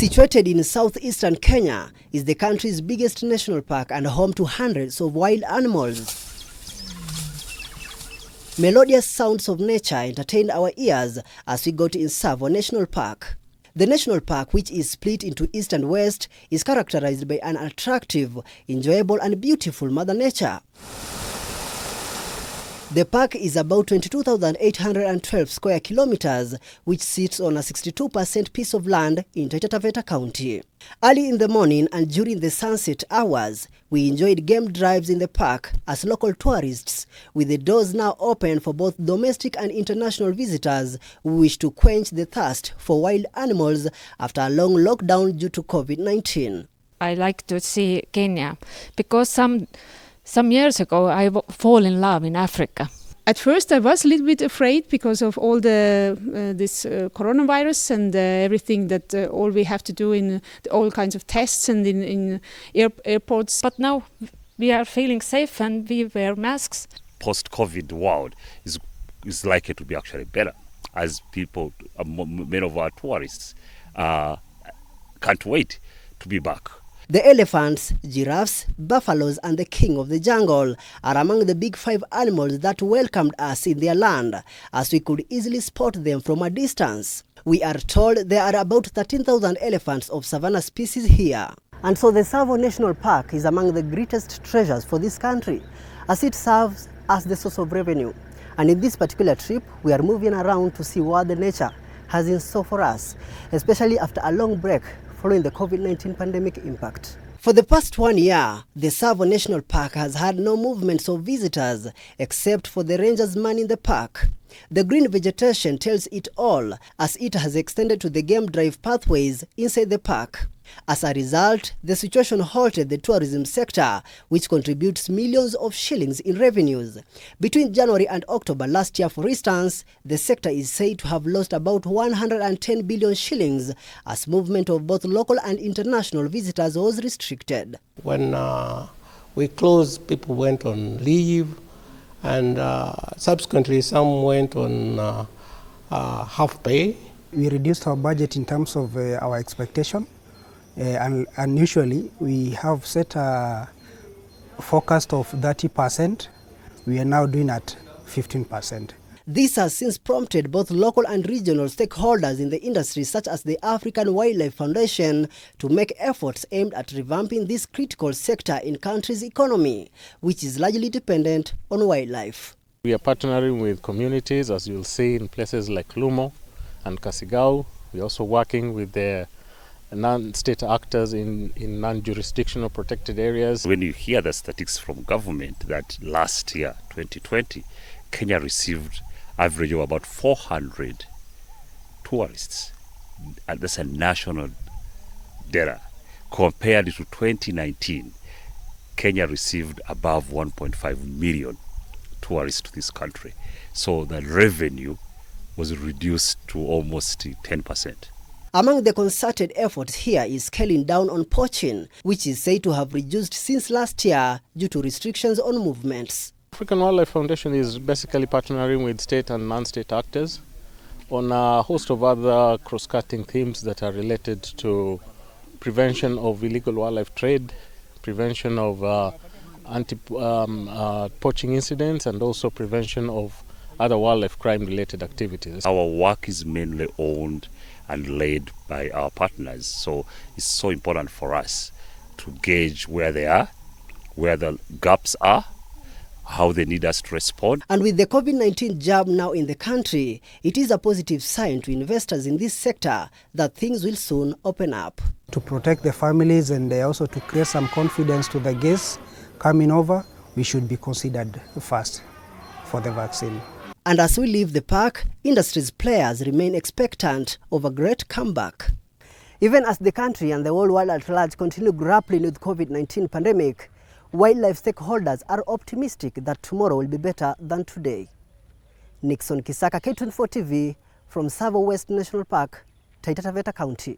Situated in southeastern Kenya, is the country's biggest national park and home to hundreds of wild animals. Melodious sounds of nature entertained our ears as we got in Tsavo National Park. The national park, which is split into east and west, is characterized by an attractive, enjoyable and beautiful Mother Nature. The park is about 22,812 square kilometers, which sits on a 62% piece of land in Taita Taveta County. Early in the morning and during the sunset hours, we enjoyed game drives in the park as local tourists, with the doors now open for both domestic and international visitors who wish to quench the thirst for wild animals after a long lockdown due to COVID-19. I like to see Kenya because some years ago I fall in love in Africa. At first I was a little bit afraid because of all this coronavirus and everything that all we have to do in all kinds of tests and in airports. But now we are feeling safe and we wear masks. Post-COVID world is likely to be actually better, as people, many of our tourists can't wait to be back. The elephants, giraffes, buffaloes and the king of the jungle are among the big five animals that welcomed us in their land, as we could easily spot them from a distance. We are told there are about 13,000 elephants of savanna species here. And so the Tsavo National Park is among the greatest treasures for this country, as it serves as the source of revenue. And in this particular trip, we are moving around to see what the nature has in store for us, especially after a long break following the COVID-19 pandemic impact. For the past 1 year, the Tsavo National Park has had no movements of visitors except for the rangers manning the park. The green vegetation tells it all, as it has extended to the game drive pathways inside the park. As a result, the situation halted the tourism sector, which contributes millions of shillings in revenues. Between January and October last year, for instance, the sector is said to have lost about 110 billion shillings as movement of both local and international visitors was restricted. When we closed, people went on leave, and subsequently some went on half pay. We reduced our budget in terms of our expectation. And usually we have set a forecast of 30%. We are now doing at 15%. This has since prompted both local and regional stakeholders in the industry, such as the African Wildlife Foundation, to make efforts aimed at revamping this critical sector in country's economy, which is largely dependent on wildlife. We are partnering with communities, as you'll see, in places like Lumo and Kasigau. We're also working with the non-state actors in non-jurisdictional protected areas. When you hear the statistics from government that last year, 2020, Kenya received average of about 400 tourists, and that's a national data. Compared to 2019, Kenya received above 1.5 million tourists to this country. So the revenue was reduced to almost 10%. Among the concerted efforts here is scaling down on poaching, which is said to have reduced since last year due to restrictions on movements. African Wildlife Foundation is basically partnering with state and non-state actors on a host of other cross-cutting themes that are related to prevention of illegal wildlife trade, prevention of poaching incidents, and also prevention of other wildlife crime-related activities. Our work is mainly owned and led by our partners, so it's so important for us to gauge where they are, where the gaps are, how they need us to respond. And with the COVID-19 jab now in the country, it is a positive sign to investors in this sector that things will soon open up. To protect the families and also to create some confidence to the guests coming over, we should be considered first for the vaccine. And as we leave the park, industry's players remain expectant of a great comeback. Even as the country and the whole world at large continue grappling with COVID-19 pandemic, wildlife stakeholders are optimistic that tomorrow will be better than today. Nixon Kisaka, K24 TV, from Tsavo West National Park, Taita Taveta County.